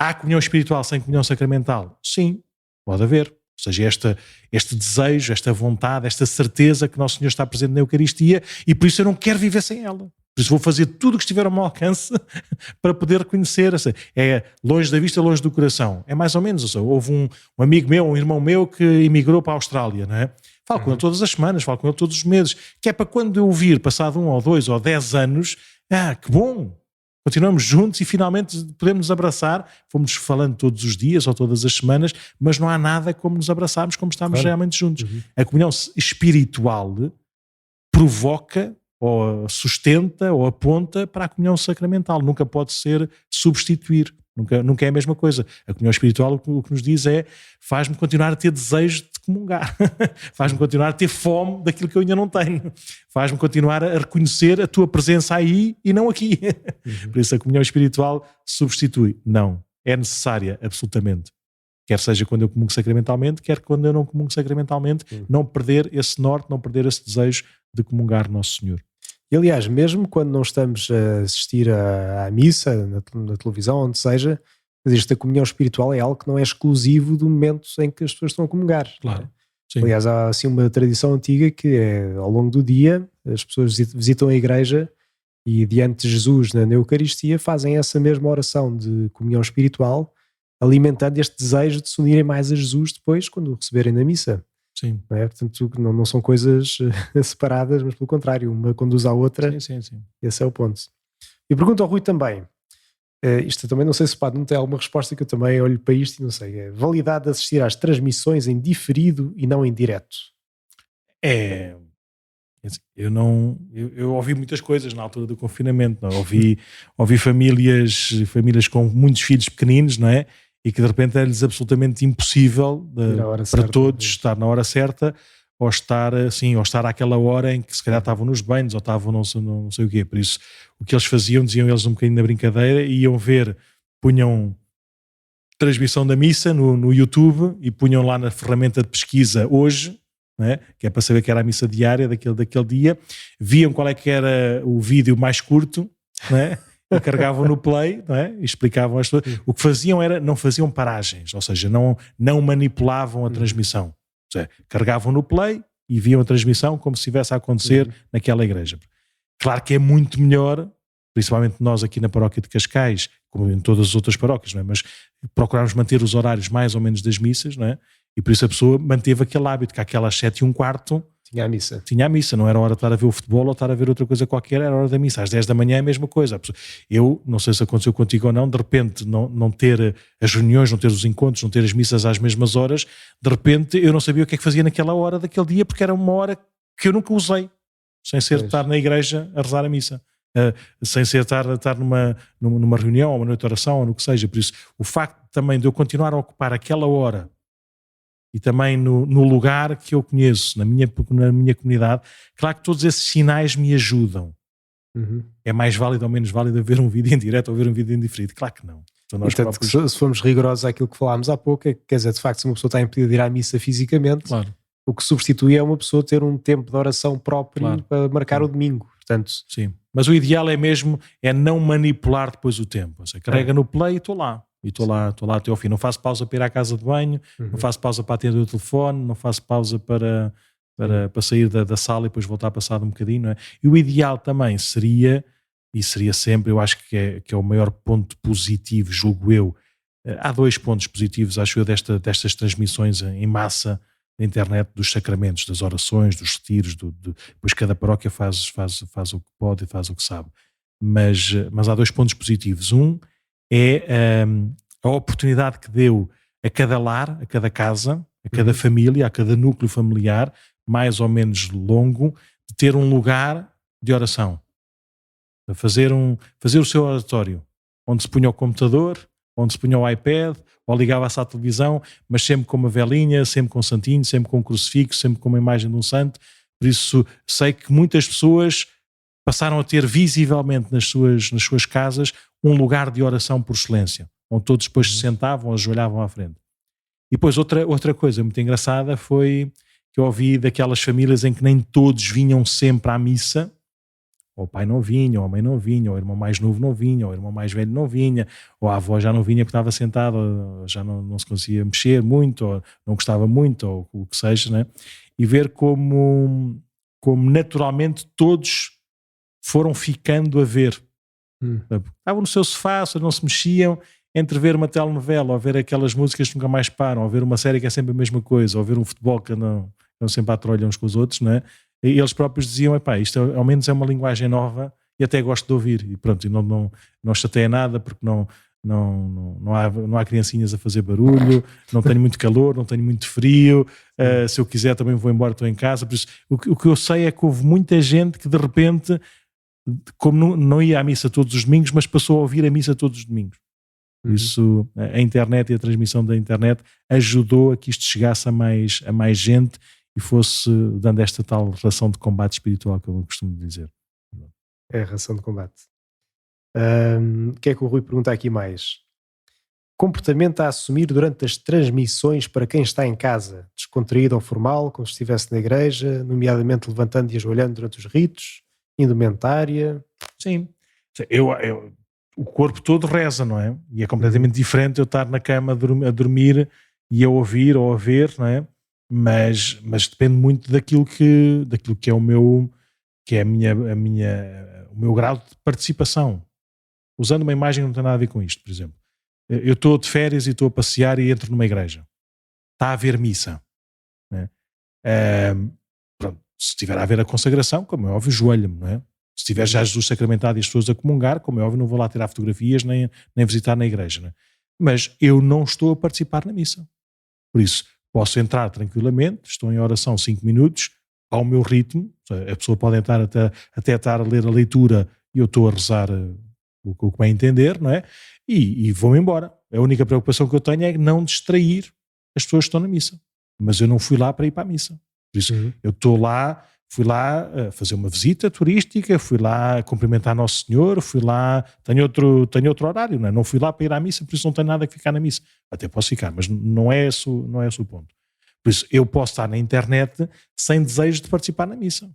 Speaker 1: há comunhão espiritual sem comunhão sacramental? Sim, pode haver. Ou seja, este desejo, esta vontade, esta certeza que Nosso Senhor está presente na Eucaristia e por isso eu não quero viver sem ela. Por isso vou fazer tudo o que estiver ao meu alcance para poder reconhecer. É longe da vista, longe do coração. É mais ou menos. Ou seja, houve um amigo meu, um irmão meu que emigrou para a Austrália, não é? Falo com ele todas as semanas, falo com ele todos os meses, que é para quando eu vir, passado 1 ou 2 ou 10 anos, que bom! Continuamos juntos e finalmente podemos nos abraçar. Fomos falando todos os dias ou todas as semanas, mas não há nada como nos abraçarmos como estamos realmente juntos. A comunhão espiritual provoca ou sustenta ou aponta para a comunhão sacramental, nunca pode ser substituir, nunca é a mesma coisa. A comunhão espiritual o que nos diz é: faz-me continuar a ter desejo de comungar, faz-me continuar a ter fome daquilo que eu ainda não tenho, faz-me continuar a reconhecer a tua presença aí e não aqui. Por isso a comunhão espiritual substitui. Não, é necessária absolutamente. Quer seja quando eu comungo sacramentalmente, quer quando eu não comungo sacramentalmente, não perder esse norte, não perder esse desejo de comungar Nosso Senhor.
Speaker 2: E aliás, mesmo quando não estamos a assistir à missa, na televisão, onde seja, esta comunhão espiritual é algo que não é exclusivo do momento em que as pessoas estão a comungar.
Speaker 1: Claro. Sim.
Speaker 2: Aliás, há assim uma tradição antiga que é, ao longo do dia, as pessoas visitam a igreja e diante de Jesus na Eucaristia fazem essa mesma oração de comunhão espiritual, alimentando este desejo de se unirem mais a Jesus depois, quando o receberem na missa.
Speaker 1: Sim.
Speaker 2: Não é? Portanto, não são coisas separadas, mas pelo contrário, uma conduz à outra.
Speaker 1: Sim.
Speaker 2: Esse é o ponto. E pergunto ao Rui também, isto também não sei se não tem alguma resposta, que eu também olho para isto e não sei, é validade de assistir às transmissões em diferido e não em direto?
Speaker 1: Eu ouvi muitas coisas na altura do confinamento, não? Ouvi famílias com muitos filhos pequeninos, não é? E que de repente é-lhes absolutamente impossível para todos estar na hora certa, ou estar àquela hora em que se calhar estavam nos banhos ou estavam não sei o quê. Por isso, o que eles faziam, diziam eles um bocadinho na brincadeira, iam ver, punham transmissão da missa no YouTube e punham lá na ferramenta de pesquisa hoje, não é? Que é para saber que era a missa diária daquele dia, viam qual é que era o vídeo mais curto, não é? E carregavam no play, não é? E explicavam as coisas. O que faziam era, não faziam paragens, ou seja, não manipulavam a transmissão. Ou seja, carregavam no play e viam a transmissão como se estivesse a acontecer naquela igreja. Claro que é muito melhor, principalmente nós aqui na paróquia de Cascais, como em todas as outras paróquias, não é? Mas procuramos manter os horários mais ou menos das missas, não é? E por isso a pessoa manteve aquele hábito, que àquelas 7:15 tinha a missa, não era hora de estar a ver o futebol ou estar a ver outra coisa qualquer, era hora da missa. Às 10 da manhã é a mesma coisa. Eu, não sei se aconteceu contigo ou não, de repente não ter as reuniões, não ter os encontros, não ter as missas às mesmas horas, de repente eu não sabia o que é que fazia naquela hora daquele dia, porque era uma hora que eu nunca usei, sem ser estar na igreja a rezar a missa. Sem ser estar numa reunião ou uma noite de oração ou no que seja. Por isso, o facto também de eu continuar a ocupar aquela hora e também no lugar que eu conheço, na minha comunidade, claro que todos esses sinais me ajudam. É mais válido ou menos válido ver um vídeo em direto ou ver um vídeo em diferido? Claro que não. Então
Speaker 2: Portanto, se formos rigorosos àquilo que falámos há pouco, quer dizer, de facto, se uma pessoa está impedida de ir à missa fisicamente,
Speaker 1: claro,
Speaker 2: o que substitui é uma pessoa ter um tempo de oração próprio para marcar o domingo. Portanto,
Speaker 1: sim. Mas o ideal é mesmo não manipular depois o tempo. Ou seja, carrega no play e estou lá. E estou lá até ao fim. Não faço pausa para ir à casa de banho, não faço pausa para atender o telefone, não faço pausa para sair da sala e depois voltar passado um bocadinho. Não é? E o ideal também seria sempre, eu acho que é o maior ponto positivo, julgo eu. Há 2 pontos positivos, acho eu, destas transmissões em massa na internet, dos sacramentos, das orações, dos retiros, depois cada paróquia faz o que pode e faz o que sabe. Mas há 2 pontos positivos. Um é a oportunidade que deu a cada lar, a cada casa, a cada família, a cada núcleo familiar, mais ou menos longo, de ter um lugar de oração. A fazer o seu oratório, onde se punha o computador, onde se punha o iPad, ou ligava-se à televisão, mas sempre com uma velinha, sempre com um santinho, sempre com um crucifixo, sempre com uma imagem de um santo. Por isso sei que muitas pessoas passaram a ter visivelmente nas suas casas um lugar de oração por excelência, onde todos depois se sentavam, ajoelhavam à frente. E depois outra coisa muito engraçada foi que eu ouvi daquelas famílias em que nem todos vinham sempre à missa, ou o pai não vinha, ou a mãe não vinha, ou o irmão mais novo não vinha, ou o irmão mais velho não vinha, ou a avó já não vinha porque estava sentada, ou já não se conseguia mexer muito, ou não gostava muito, ou o que seja, né? E ver como naturalmente todos foram ficando a ver. Estavam no seu sofá, não se mexiam, entre ver uma telenovela, ou ver aquelas músicas que nunca mais param, ou ver uma série que é sempre a mesma coisa, ou ver um futebol que não sempre atrolham uns com os outros, não é? E eles próprios diziam, isto ao menos é uma linguagem nova e até gosto de ouvir. E pronto, e não chateia nada, porque não há criancinhas a fazer barulho, não tenho muito calor, não tenho muito frio, se eu quiser também vou embora, estou em casa. Por isso, o que eu sei é que houve muita gente que de repente, como não ia à missa todos os domingos, mas passou a ouvir a missa todos os domingos. Por isso, a internet e a transmissão da internet ajudou a que isto chegasse a mais gente e fosse dando esta tal ração de combate espiritual que eu costumo dizer.
Speaker 2: É a ração de combate. O que é que o Rui pergunta aqui mais? Comportamento a assumir durante as transmissões para quem está em casa, descontraído ou formal, como se estivesse na igreja, nomeadamente levantando e ajoelhando durante os ritos, indumentária.
Speaker 1: Sim, o corpo todo reza, não é? E é completamente diferente eu estar na cama a dormir e a ouvir ou a ver, não é? Mas depende muito daquilo que é o meu grau de participação. Usando uma imagem que não tem nada a ver com isto, por exemplo. Eu estou de férias e estou a passear e entro numa igreja. Está a haver missa. Né? Pronto, se estiver a haver a consagração, como é óbvio, joelho-me, não é? Se tiver já Jesus sacramentado e as pessoas a comungar, como é óbvio, não vou lá tirar fotografias nem visitar na igreja. Não é? Mas eu não estou a participar na missa. Por isso, posso entrar tranquilamente, estou em oração 5 minutos, ao meu ritmo. A pessoa pode entrar até estar a ler a leitura e eu estou a rezar o que bem entender, não é? E vou-me embora. A única preocupação que eu tenho é não distrair as pessoas que estão na missa. Mas eu não fui lá para ir para a missa. Por isso, eu fui lá fazer uma visita turística, fui lá cumprimentar Nosso Senhor, fui lá, tenho outro horário, não é? Não fui lá para ir à missa, por isso não tenho nada que ficar na missa. Até posso ficar, mas não é esse o ponto. Por isso, eu posso estar na internet sem desejo de participar na missa.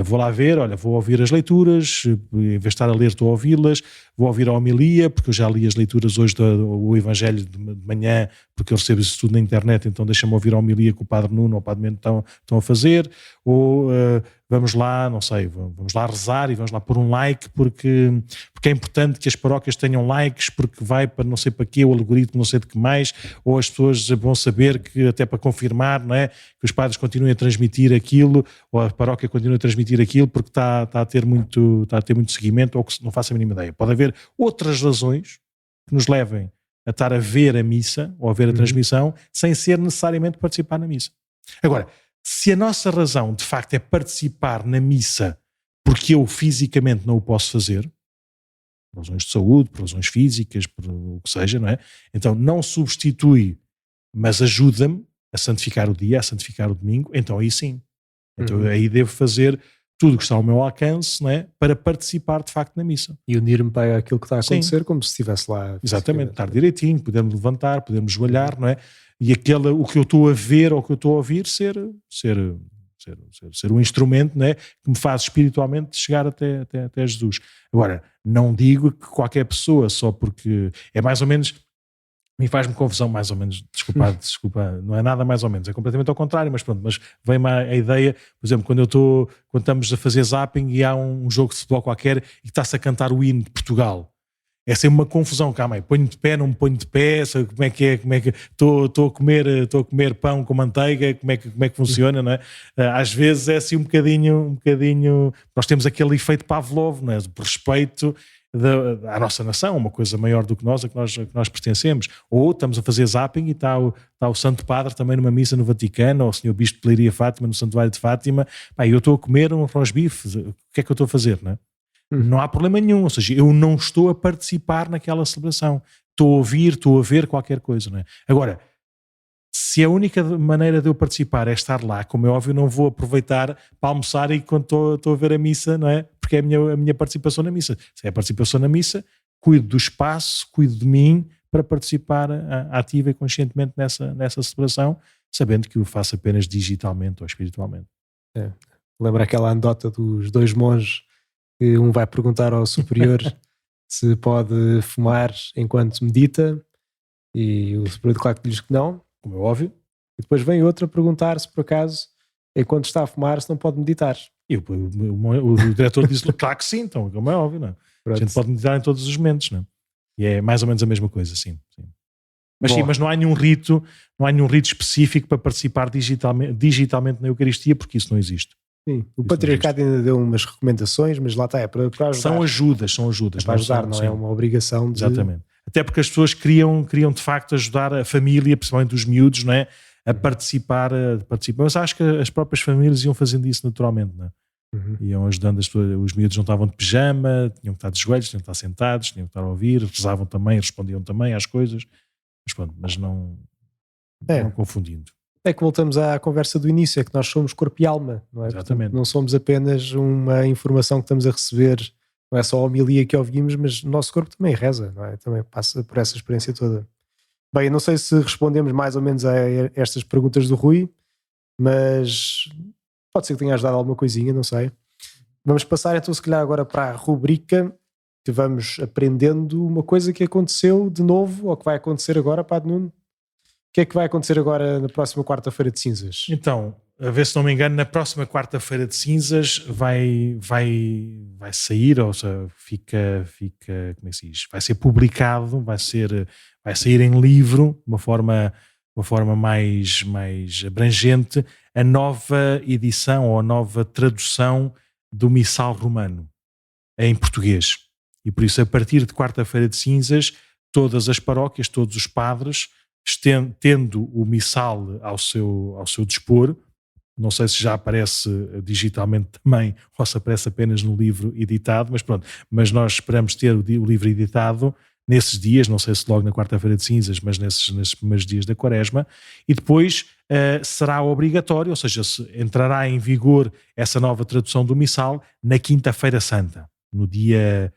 Speaker 1: Vou lá ver, vou ouvir as leituras, em vez de estar a ler estou a ouvi-las, vou ouvir a homilia, porque eu já li as leituras hoje do Evangelho de manhã, porque eu recebo isso tudo na internet, então deixa-me ouvir a homilia que o Padre Nuno ou o Padre Mendo estão a fazer, ou vamos lá, não sei, vamos lá rezar e vamos lá pôr um like, porque é importante que as paróquias tenham likes, porque vai para não sei para quê, o algoritmo não sei de que mais, ou as pessoas vão saber que, até para confirmar, não é, que os padres continuem a transmitir aquilo, ou a paróquia continue a transmitir aquilo, porque está a ter muito seguimento, ou que não faço a mínima ideia. Pode haver outras razões que nos levem a estar a ver a missa, ou a ver a transmissão, sem ser necessariamente participar na missa. Agora, se a nossa razão, de facto, é participar na missa porque eu fisicamente não o posso fazer, por razões de saúde, por razões físicas, por o que seja, não é? Então não substitui, mas ajuda-me a santificar o dia, a santificar o domingo, então aí sim. Então aí devo fazer tudo o que está ao meu alcance, não é? Para participar de facto na missa.
Speaker 2: E unir-me para aquilo que está a acontecer, como se estivesse lá.
Speaker 1: Exatamente, estar direitinho, poder-me levantar, poder-me joelhar, não é? E o que eu estou a ver ou o que eu estou a ouvir ser um instrumento, né, que me faz espiritualmente chegar até Jesus. Agora, não digo que qualquer pessoa, só porque é mais ou menos, me faz-me confusão mais ou menos, desculpa, não é nada mais ou menos, é completamente ao contrário, mas pronto, mas vem-me a ideia, por exemplo, quando estamos a fazer zapping e há um jogo de futebol qualquer e está-se a cantar o hino de Portugal. É sempre uma confusão, calma aí, ponho de pé, não me ponho de pé, como é que estou a comer pão com manteiga, como é que funciona, não é? Às vezes é assim um bocadinho, nós temos aquele efeito Pavlov, não é? Por respeito à nossa nação, uma coisa maior do que nós, a que nós pertencemos. Ou estamos a fazer zapping e está o Santo Padre também numa missa no Vaticano, ou o Senhor Bispo de Leiria Fátima no Santuário de Fátima, e eu estou a comer um rosbife, o que é que eu estou a fazer, não é? Não há problema nenhum, ou seja, eu não estou a participar naquela celebração, estou a ver qualquer coisa, não é? Agora, se a única maneira de eu participar é estar lá, como é óbvio, não vou aproveitar para almoçar e quando estou a ver a missa, não é? Porque é a minha participação na missa. Se é a participação na missa, cuido do espaço, cuido de mim para participar ativa e conscientemente nessa celebração, sabendo que o faço apenas digitalmente ou espiritualmente.
Speaker 2: Lembra aquela anedota dos dois monges que um vai perguntar ao superior se pode fumar enquanto medita e o superior claro que diz que não, como é óbvio, e depois vem outro a perguntar se por acaso enquanto está a fumar se não pode meditar. E
Speaker 1: o diretor diz claro que sim, então como é óbvio, não é? A gente pode meditar em todos os momentos, não é? E é mais ou menos a mesma coisa, sim. Mas sim, mas não há nenhum rito específico para participar digitalmente na Eucaristia, porque isso não existe.
Speaker 2: Sim, o Patriarcado ainda deu umas recomendações, mas lá está, é para ajudar.
Speaker 1: São ajudas.
Speaker 2: É para ajudar, não é uma obrigação de...
Speaker 1: Exatamente. até porque as pessoas queriam de facto ajudar a família, principalmente os miúdos, não é? A participar. Mas acho que as próprias famílias iam fazendo isso naturalmente, não é? Iam ajudando as pessoas. Os miúdos não estavam de pijama, tinham que estar de joelhos, tinham que estar sentados, tinham que estar a ouvir, rezavam também, respondiam também às coisas, mas pronto, mas não confundindo.
Speaker 2: É que voltamos à conversa do início, é que nós somos corpo e alma, não é?
Speaker 1: Exatamente.
Speaker 2: Portanto, não somos apenas uma informação que estamos a receber, não é só a homilia que ouvimos, mas o nosso corpo também reza, não é? Também passa por essa experiência toda. Bem, eu não sei se respondemos mais ou menos a estas perguntas do Rui, mas pode ser que tenha ajudado alguma coisinha, não sei. Vamos passar então se calhar agora para a rubrica que vamos aprendendo uma coisa que aconteceu de novo, ou que vai acontecer agora, Padre Nuno. O que é que vai acontecer agora na próxima quarta-feira de cinzas?
Speaker 1: Então, a ver se não me engano, na próxima quarta-feira de cinzas vai sair, ou seja, como é que se diz? Vai ser publicado, vai sair em livro, de uma forma mais abrangente, a nova edição ou a nova tradução do Missal Romano em português. E por isso, a partir de quarta-feira de cinzas, todas as paróquias, todos os padres, tendo o missal ao seu dispor, não sei se já aparece digitalmente também ou se aparece apenas no livro editado, mas pronto, mas nós esperamos ter o livro editado nesses dias, não sei se logo na quarta-feira de cinzas, mas nesses primeiros dias da Quaresma, e depois será obrigatório, ou seja, entrará em vigor essa nova tradução do missal na Quinta-feira Santa, no dia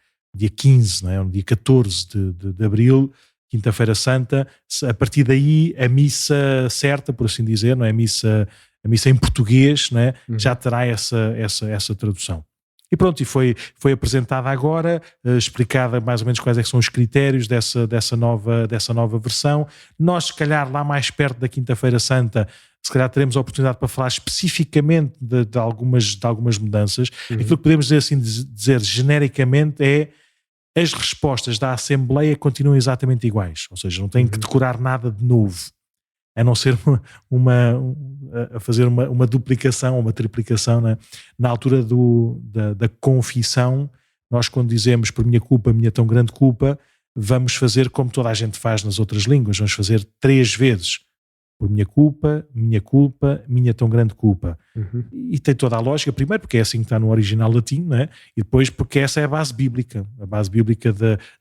Speaker 1: 15, não é? No dia 14 de abril, Quinta-feira Santa. A partir daí a missa certa, por assim dizer, não é? A missa em português, não é? Já terá essa tradução. E pronto, e foi apresentada agora, explicada mais ou menos quais é que são os critérios dessa nova versão. Nós, se calhar, lá mais perto da Quinta-feira Santa, se calhar teremos a oportunidade para falar especificamente de algumas mudanças. Aquilo que podemos dizer genericamente é: as respostas da Assembleia continuam exatamente iguais, ou seja, não têm que decorar nada de novo, a não ser a fazer uma duplicação ou uma triplicação, né? Na altura da confissão, nós quando dizemos por minha culpa, minha tão grande culpa, vamos fazer como toda a gente faz nas outras línguas, vamos fazer 3 vezes. Por minha culpa, minha tão grande culpa. E tem toda a lógica, primeiro porque é assim que está no original latim, não é? E depois porque essa é a base bíblica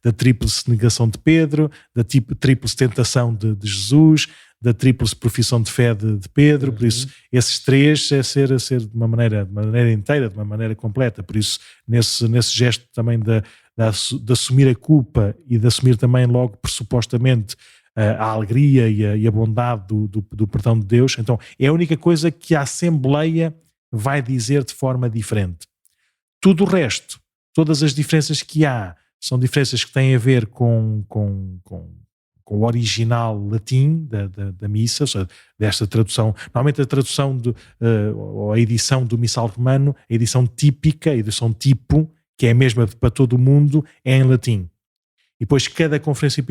Speaker 1: da tríplice negação de Pedro, da tríplice tentação de Jesus, da tríplice profissão de fé de Pedro. Por isso, esses 3 é ser de uma maneira inteira, de uma maneira completa. Por isso, nesse gesto também de assumir a culpa e de assumir também logo, pressupostamente, a alegria e a bondade do perdão de Deus. Então, é a única coisa que a Assembleia vai dizer de forma diferente. Tudo o resto, todas as diferenças que há, são diferenças que têm a ver com o original latim da missa, ou seja, desta tradução. Normalmente a tradução ou a edição do Missal Romano, a edição típica, a edição tipo, que é a mesma para todo o mundo, é em latim. E depois cada conferência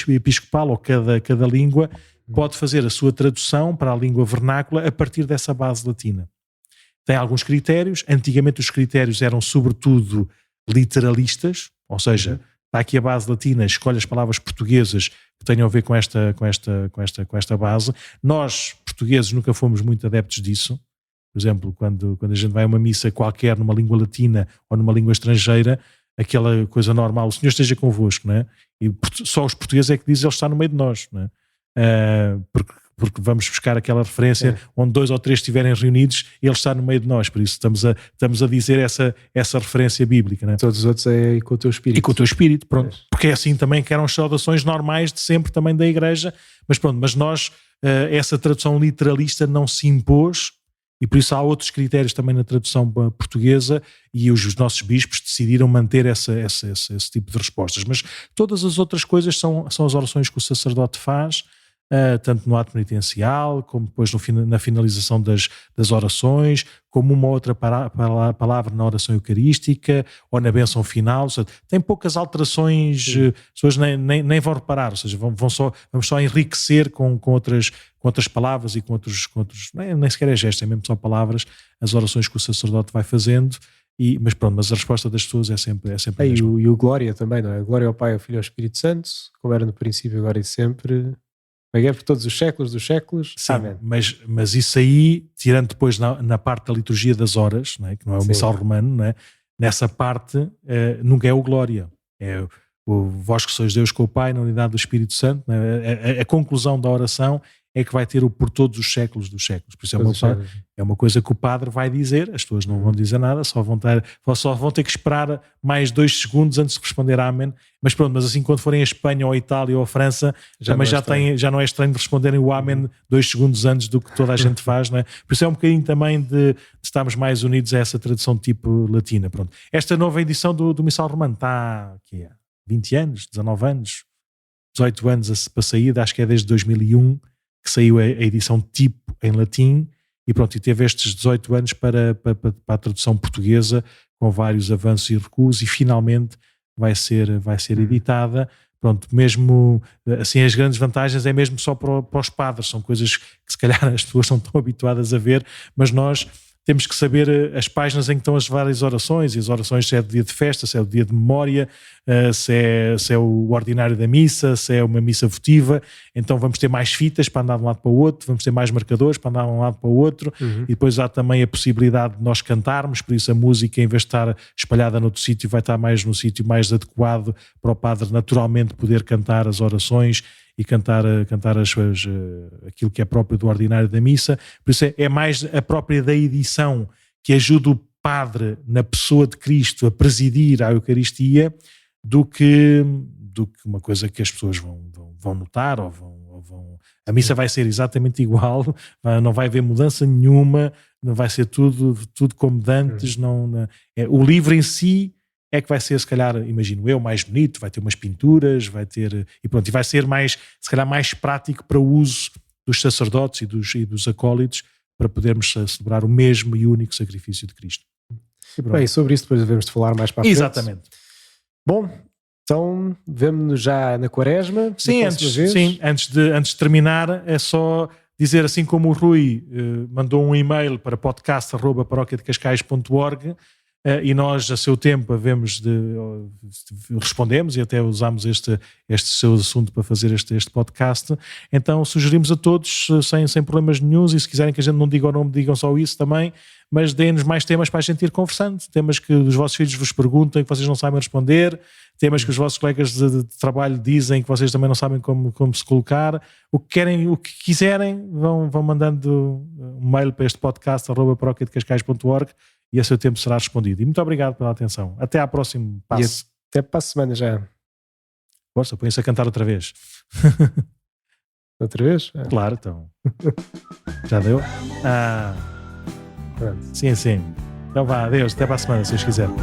Speaker 1: episcopal ou cada língua pode fazer a sua tradução para a língua vernácula a partir dessa base latina. Tem alguns critérios. Antigamente os critérios eram sobretudo literalistas, ou seja, está aqui a base latina, escolhe as palavras portuguesas que tenham a ver com esta base. Nós, portugueses, nunca fomos muito adeptos disso. Por exemplo, quando a gente vai a uma missa qualquer numa língua latina ou numa língua estrangeira, aquela coisa normal, o Senhor esteja convosco, não é? E só os portugueses é que dizem Ele está no meio de nós, não é? Porque vamos buscar aquela referência onde 2 ou 3 estiverem reunidos, Ele está no meio de nós, por isso estamos a dizer essa referência bíblica, não é?
Speaker 2: Todos os outros é com o teu espírito.
Speaker 1: E com o teu espírito, pronto. Porque é assim também que eram as saudações normais de sempre também da Igreja, mas nós, essa tradução literalista não se impôs. E por isso há outros critérios também na tradução portuguesa e os nossos bispos decidiram manter esse tipo de respostas. Mas todas as outras coisas são as orações que o sacerdote faz, tanto no ato penitencial, como depois na finalização das orações, como uma outra palavra na oração eucarística ou na bênção final. Ou seja, tem poucas alterações, as pessoas nem vão reparar, ou seja, vamos só enriquecer com outras palavras e com outros nem sequer é gesto, é mesmo só palavras, as orações que o sacerdote vai fazendo Mas pronto, mas a resposta das pessoas é sempre a
Speaker 2: E
Speaker 1: mesma.
Speaker 2: o Glória também, não é? Glória ao Pai, ao Filho e ao Espírito Santo, como era no princípio, agora e sempre. É por todos os séculos dos séculos.
Speaker 1: Sim,
Speaker 2: Amém.
Speaker 1: mas isso aí, tirando depois na parte da liturgia das horas, não é? Que não é o missal romano, não é? Nessa parte nunca é o Glória. É o vós que sois Deus com o Pai, na unidade do Espírito Santo. Não é? A conclusão da oração é que vai ter o por todos os séculos dos séculos. Por isso é uma coisa que o padre vai dizer, as pessoas não vão dizer nada, só vão ter que esperar mais 2 segundos antes de responder amém. Mas pronto, mas assim quando forem a Espanha ou a Itália ou a França, já não é estranho de responderem o amém 2 segundos antes do que toda a gente faz, não é? Por isso é um bocadinho também de estarmos mais unidos a essa tradição tipo latina. Pronto. Esta nova edição do Missal Romano está aqui há 20 anos, 19 anos, 18 anos para saída, acho que é desde 2001 que saiu a edição tipo em latim e pronto, e teve estes 18 anos para a tradução portuguesa com vários avanços e recuos e finalmente vai ser editada. Pronto, mesmo assim as grandes vantagens é mesmo só para os padres, são coisas que se calhar as pessoas não estão habituadas a ver, mas nós temos que saber as páginas em que estão as várias orações, e as orações se é do dia de festa, se é do dia de memória, se é o ordinário da missa, se é uma missa votiva, então vamos ter mais fitas para andar de um lado para o outro, vamos ter mais marcadores para andar de um lado para o outro, e depois há também a possibilidade de nós cantarmos, por isso a música, em vez de estar espalhada noutro sítio, vai estar mais no sítio mais adequado para o padre naturalmente poder cantar as orações e cantar aquilo que é próprio do ordinário da missa. Por isso é mais a própria da edição que ajuda o padre na pessoa de Cristo a presidir a Eucaristia do que uma coisa que as pessoas vão notar ou vão... A missa vai ser exatamente igual, não vai haver mudança nenhuma, não vai ser tudo como de antes. O livro em si é que vai ser, se calhar, imagino eu, mais bonito, vai ter umas pinturas, e vai ser mais, se calhar, mais prático para o uso dos sacerdotes e dos acólitos para podermos celebrar o mesmo e único sacrifício de Cristo.
Speaker 2: Bem, sobre isso depois devemos de falar mais para a frente.
Speaker 1: Exatamente.
Speaker 2: Bom, então vemo-nos já na Quaresma.
Speaker 1: Sim, antes de terminar, é só dizer, assim como o Rui mandou um e-mail para podcast@paroquiadecascais.org, e nós, a seu tempo, respondemos e até usámos este seu assunto para fazer este podcast. Então sugerimos a todos, sem problemas nenhuns, e se quiserem que a gente não diga o nome, digam só isso também, mas deem-nos mais temas para a gente ir conversando, temas que os vossos filhos vos perguntam e que vocês não sabem responder, temas que os vossos colegas de trabalho dizem que vocês também não sabem como se colocar. O que quiserem, vão mandando um mail para este podcast@paroquiadecascais.org e a seu tempo será respondido. E muito obrigado pela atenção. Até à próxima passo.
Speaker 2: E até para a semana já.
Speaker 1: Força, põe-se a cantar outra vez.
Speaker 2: Outra vez?
Speaker 1: Claro, então. Já deu?
Speaker 2: Pronto.
Speaker 1: Sim. Então vá, adeus. Até para a semana, se vocês quiserem.